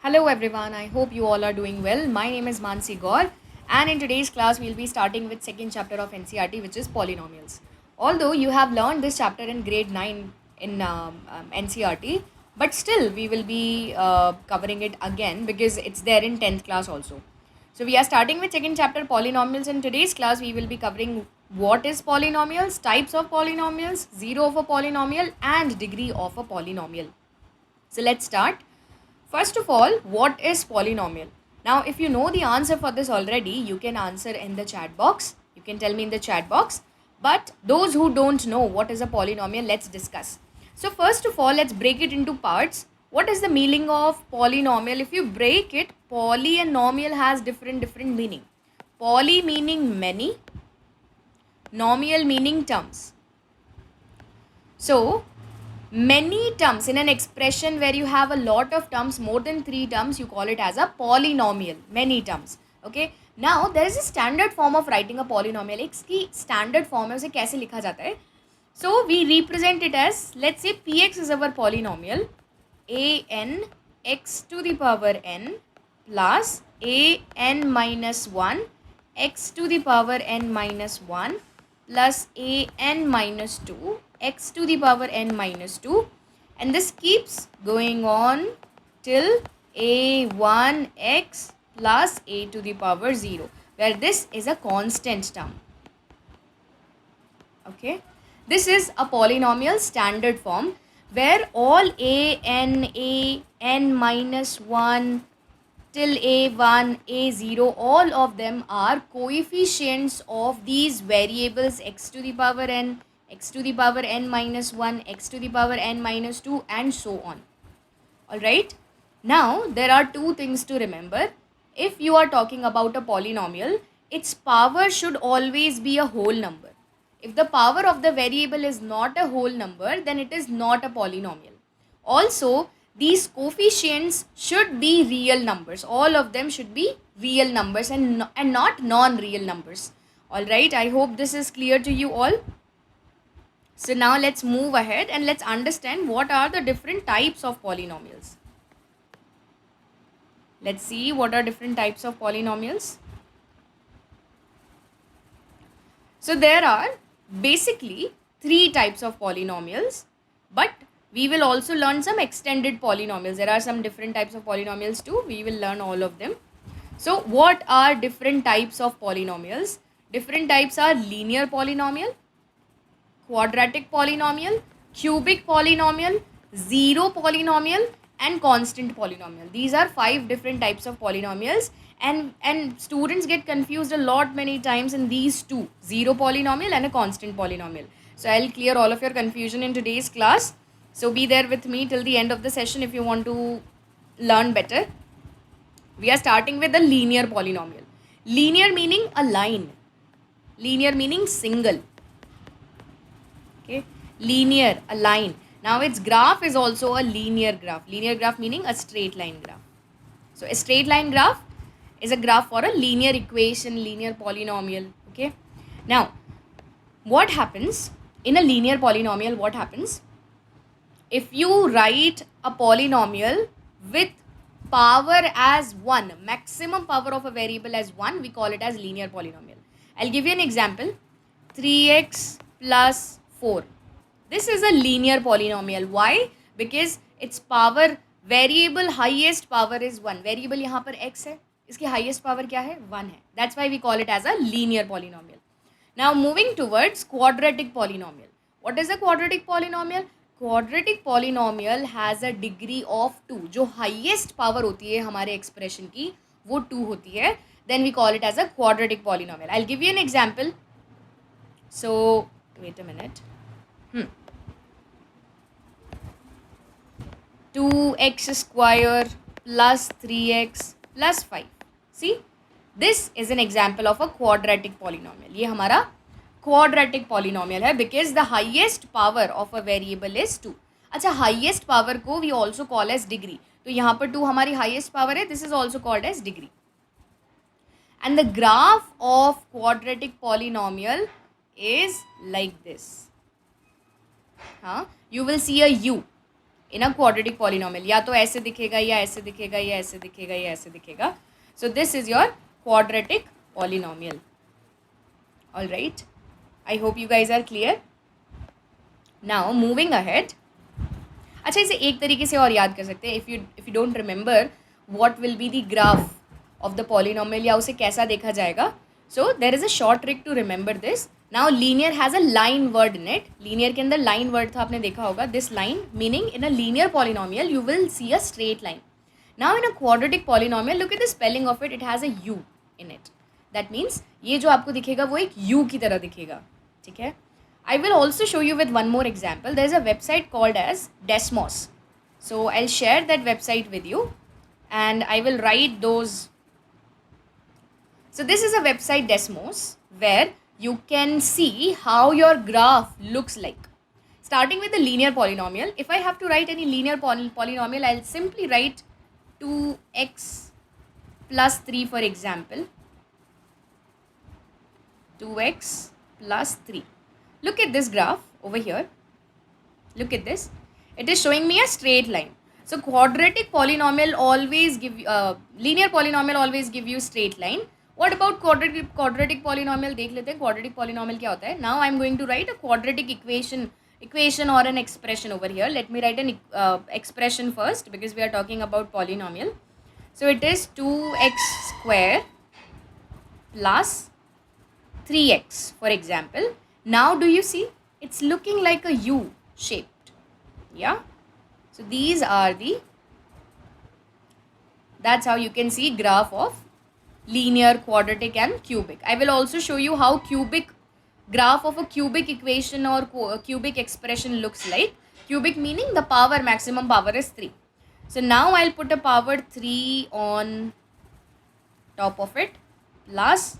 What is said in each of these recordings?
Hello everyone, I hope you all are doing well. My name is Mansi Gaur, and in today's class we'll be starting with second chapter of NCERT, which is polynomials. Although you have learned this chapter in grade 9 in NCERT, but still we will be covering it again because it's there in 10th class also. So we are starting with second chapter polynomials. In today's class we will be covering what is polynomials, types of polynomials, zero of a polynomial and degree of a polynomial. So let's start. First of all, what is polynomial? Now, if you know the answer for this already, you can answer in the chat box. You can tell me in the chat box. But those who don't know what is a polynomial, let's discuss. So first of all, let's break it into parts. What is the meaning of polynomial? If you break it, poly and nomial has different meaning. Poly meaning many, nomial meaning terms. So many terms in an expression where you have a lot of terms, more than 3 terms, you call it as a polynomial. Many terms. Okay. Now there is a standard form of writing a polynomial. इसकी standard form है, उसे कैसे लिखा जाता है? So we represent it as, let's say px is our polynomial, a n x to the power n plus a n minus 1 x to the power n minus 1 plus a n minus 2 x to the power n minus 2, and this keeps going on till a1x plus a to the power 0, where this is a constant term. Okay, this is a polynomial standard form where all a n minus 1 till a1 a0, all of them are coefficients of these variables x to the power n, x to the power n minus 1, x to the power n minus 2, and so on. Alright, now there are two things to remember. If you are talking about a polynomial, its power should always be a whole number. If the power of the variable is not a whole number, then it is not a polynomial. Also, these coefficients should be real numbers. All of them should be real numbers and not non-real numbers. Alright, I hope this is clear to you all. So now let's move ahead and let's understand what are the different types of polynomials. Let's see what are different types of polynomials. So there are basically 3 types of polynomials, but we will also learn some extended polynomials. There are some different types of polynomials too. We will learn all of them. So what are different types of polynomials? Different types are linear polynomial, quadratic polynomial, cubic polynomial, zero polynomial, and constant polynomial. These are 5 different types of polynomials, and students get confused a lot many times in these two, zero polynomial and a constant polynomial. So I'll clear all of your confusion in today's class. So be there with me till the end of the session if you want to learn better. We are starting with the linear polynomial. Linear meaning a line. Linear meaning single. Okay, linear, a line. Now its graph is also a linear graph. Linear graph meaning a straight line graph. So a straight line graph is a graph for a linear equation, linear polynomial. Okay. Now, what happens in a linear polynomial? What happens if you write a polynomial with power as 1, maximum power of a variable as 1, we call it as linear polynomial. I'll give you an example. 3x plus 4. This is a linear polynomial. Why? Because its power, variable highest power is 1. Variable यहाँ पर x है, इसकी highest power क्या है? 1 है. That's why we call it as a linear polynomial. Now moving towards quadratic polynomial. What is a quadratic polynomial? Quadratic polynomial has a degree of 2. जो highest power होती है हमारे expression की, वो 2 होती है. Then we call it as a quadratic polynomial. I'll give you an example. So wait a minute. 2x square plus 3x plus 5. See, this is an example of a quadratic polynomial. ये हमारा quadratic polynomial है because the highest power of a variable is 2. अच्छा, highest power को we also call as degree. तो यहाँ पर 2 हमारी highest power है. This is also called as degree. And the graph of quadratic polynomial is like this. You will see a u. in a quadratic polynomial. या तो ऐसे दिखेगा या ऐसे दिखेगा या ऐसे दिखेगा या ऐसे दिखेगा. So this is your quadratic polynomial. All right. I hope you guys are clear. Now moving ahead. अच्छा, इसे एक तरीके से और याद कर सकते हैं. if you don't remember what will be the graph of the polynomial या उसे कैसा देखा जाएगा. So there is a short trick to remember this. Now linear has a line word in it. Linear के अंदर line word था, आपने देखा होगा. This line meaning in a linear polynomial you will see a straight line. Now in a quadratic polynomial, look at the spelling of it. It has a u in it. That means ये जो आपको दिखेगा वो एक u की तरह दिखेगा. ठीक है. I will also show you with one more example. There is a website called as Desmos. So I'll share that website with you and I will write those. So this is a website Desmos where you can see how your graph looks like. Starting with the linear polynomial. If I have to write any linear polynomial, I'll simply write 2x plus 3 for example. 2x plus 3. Look at this graph over here. Look at this. It is showing me a straight line. So quadratic polynomial always give linear polynomial always give you straight line. What about quadratic polynomial? देख लेते हैं quadratic polynomial क्या होता है. Now I am going to write a quadratic equation or an expression over here. Let me write an expression first because we are talking about polynomial. So it is 2x square plus 3x for example. Now do you see it's looking like a U shaped. Yeah, so these are that's how you can see graph of linear, quadratic and cubic. I will also show you how graph of a cubic equation or cubic expression looks like. Cubic meaning the power, maximum power is 3. So now I'll put a power 3 on top of it plus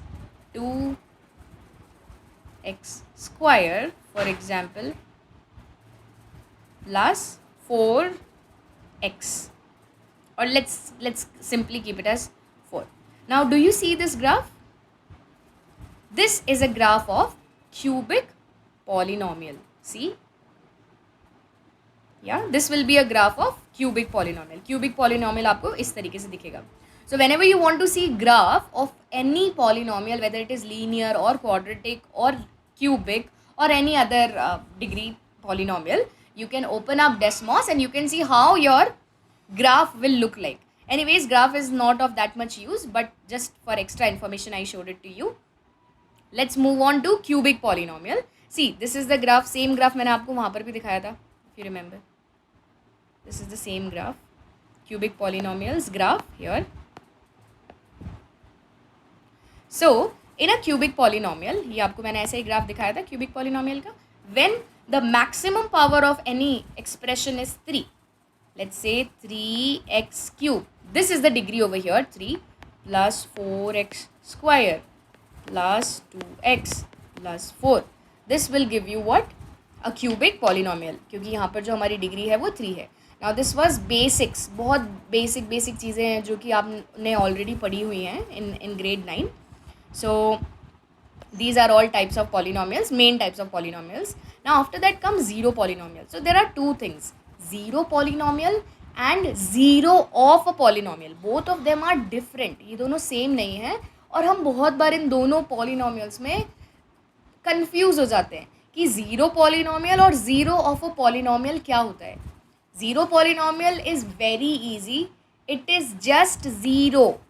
2x square for example plus 4x, or let's simply keep it as 4. Now do you see this graph? This is a graph of cubic polynomial. See, yeah, this will be a graph of cubic polynomial. Cubic polynomial आपको इस तरीके से दिखेगा. So whenever you want to see graph of any polynomial, whether it is linear or quadratic or cubic or any other degree polynomial, you can open up Desmos and you can see how your graph will look like. Anyways, graph is not of that much use, but just for extra information I showed it to you. Let's move on to cubic polynomial. See, this is the graph. Same graph मैंने आपको वहाँ पर भी दिखाया था, if you remember. This is the same graph. Cubic polynomials graph here. So in a cubic polynomial, ये आपको मैंने ऐसे ही ग्राफ दिखाया था cubic polynomial का. When the maximum power of any expression is 3, let's say 3x cube. This is the degree over here, 3 plus 4x square plus 2x plus 4. This will give you what? A cubic polynomial, क्योंकि यहाँ पर जो हमारी degree है वो 3 है. Now this was basics. बहुत basic चीज़ें हैं जो कि आपने ऑलरेडी पढ़ी हुई हैं in grade 9. So these are all types of polynomials, main types of polynomials. Now after that comes zero polynomial. So there are two things, zero polynomial and zero of a polynomial. Both of them are different. ये दोनों same नहीं है और हम बहुत बार इन दोनों polynomials में confuse हो जाते हैं कि zero polynomial और zero of a polynomial क्या होता है. Zero polynomial is very easy. It is just zero.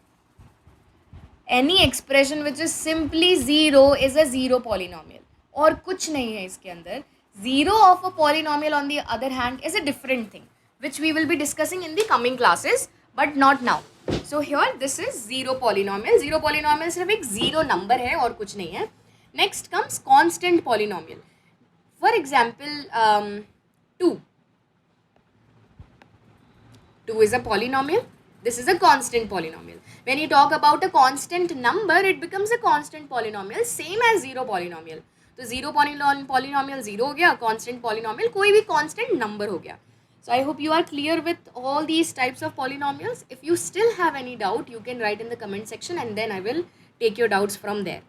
Any expression which is simply zero is a zero polynomial. और कुछ नहीं है इसके अंदर. Zero of a polynomial on the other hand is a different thing, which we will be discussing in the coming classes, but not now. So here this is zero polynomial. Zero polynomial सिर्फ एक zero number है और कुछ नहीं है. Next comes constant polynomial. For example, 2. 2 is a polynomial. This is a constant polynomial. When you talk about a constant number, it becomes a constant polynomial, same as zero polynomial. तो zero polynomial zero हो गया, constant polynomial कोई भी constant number हो गया. So I hope you are clear with all these types of polynomials. If you still have any doubt, you can write in the comment section and then I will take your doubts from there.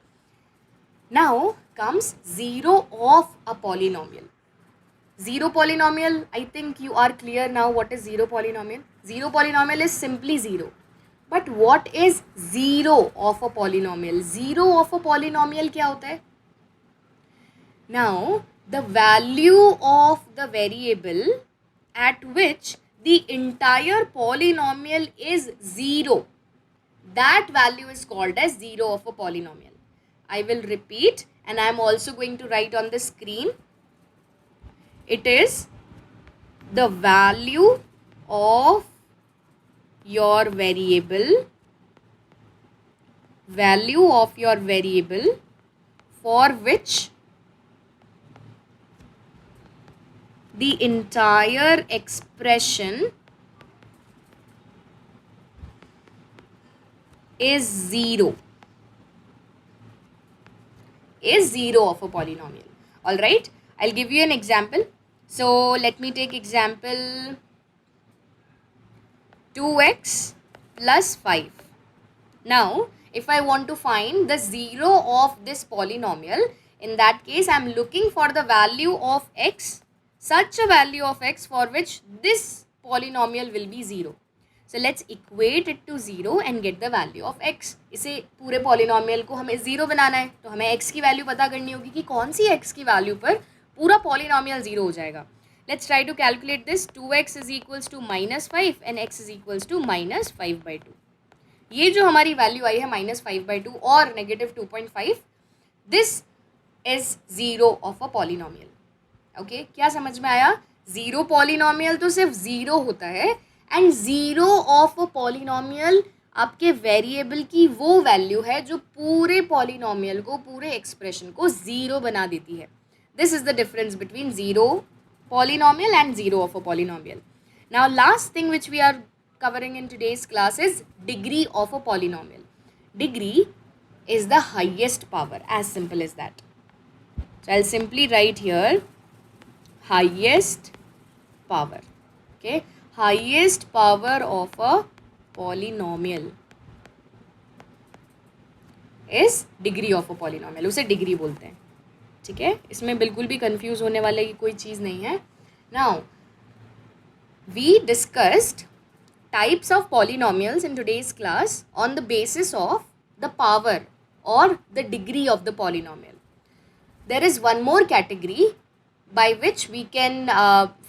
Now comes zero of a polynomial. Zero polynomial, I think you are clear now what is zero polynomial. Zero polynomial is simply zero. But what is zero of a polynomial? Zero of a polynomial क्या होता है? Now, the value of the variable at which the entire polynomial is zero, that value is called as zero of a polynomial. I will repeat, and I am also going to write on the screen. It is the value of your variable for which the entire expression is zero of a polynomial. All right, I'll give you an example. So let me take example 2x plus 5. Now, if I want to find the zero of this polynomial, in that case, I am looking for the value of x, such a value of x for which this polynomial will be zero. So let's equate it to zero and get the value of x. इसे पूरे polynomial को हमें zero बनाना है, तो हमें x की value पता करनी होगी कि कौन सी x की value पर पूरा polynomial zero हो जाएगा. Let's try to calculate this. 2x is equals to minus 5 and x is equals to minus 5 by 2. ये जो हमारी वैल्यू आई है माइनस 5/2 और negative 2.5, this is zero of a polynomial. Okay, क्या समझ में आया? जीरो पॉलिनोमियल तो सिर्फ जीरो होता है, and zero of a polynomial आपके वेरिएबल की वो वैल्यू है जो पूरे पॉलिनोमियल को, पूरे एक्सप्रेशन को जीरो बना देती है. This is the difference between zero polynomial and zero of a polynomial. Now last thing which we are covering in today's class is degree of a polynomial. Degree is the highest power, as simple as that. So I'll simply write here highest power. Okay, highest power of a polynomial is degree of a polynomial. उसे degree बोलते हैं. ठीक है, इसमें बिल्कुल भी confuse होने वाले की कोई चीज़ नहीं है. Now we discussed types of polynomials in today's class on the basis of the power or the degree of the polynomial. There is one more category by which we can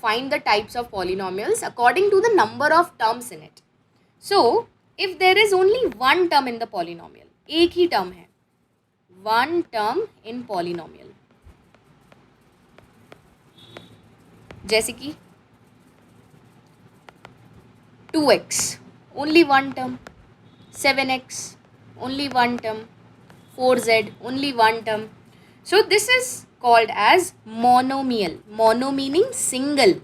find the types of polynomials according to the number of terms in it. So, if there is only one term in the polynomial, एक ही term है, one term in polynomial, जैसे कि 2x only one term, 7x only one term, 4z only one term. So this is called as monomial. Mono meaning single.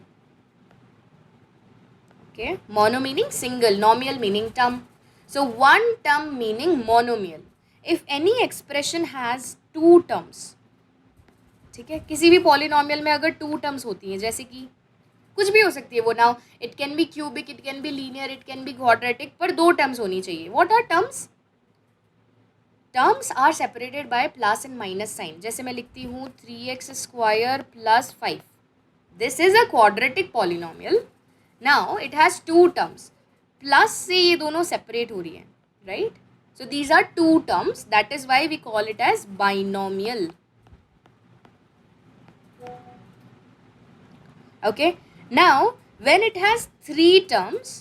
Okay, mono meaning single, nomial meaning term. So one term meaning monomial. If any expression has two terms, ठीक है, किसी भी polynomial में अगर to terms होती हैं, जैसे कि कुछ भी हो सकती है वो, now it can be cubic, it can be linear, it can be quadratic, पर दो टर्म्स होनी चाहिए. What are terms? Terms are separated by plus and minus sign. जैसे मैं लिखती हूँ 3x² plus 5. This is a quadratic polynomial. Now it has two terms. प्लस से ये दोनों सेपरेट हो रही हैं, right? So these are two terms, that is why we call it as binomial. Okay, now when it has three terms,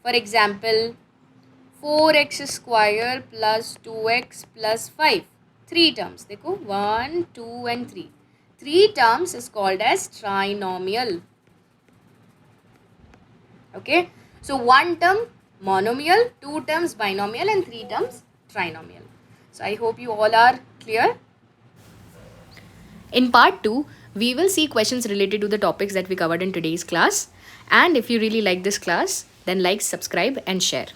for example 4x² plus 2x plus 5, three terms, देखो 1, 2 and 3. Three terms is called as trinomial. Okay, so one term monomial, two terms binomial and three terms trinomial. So I hope you all are clear. In part 2, we will see questions related to the topics that we covered in today's class. And if you really like this class, then like, subscribe and share.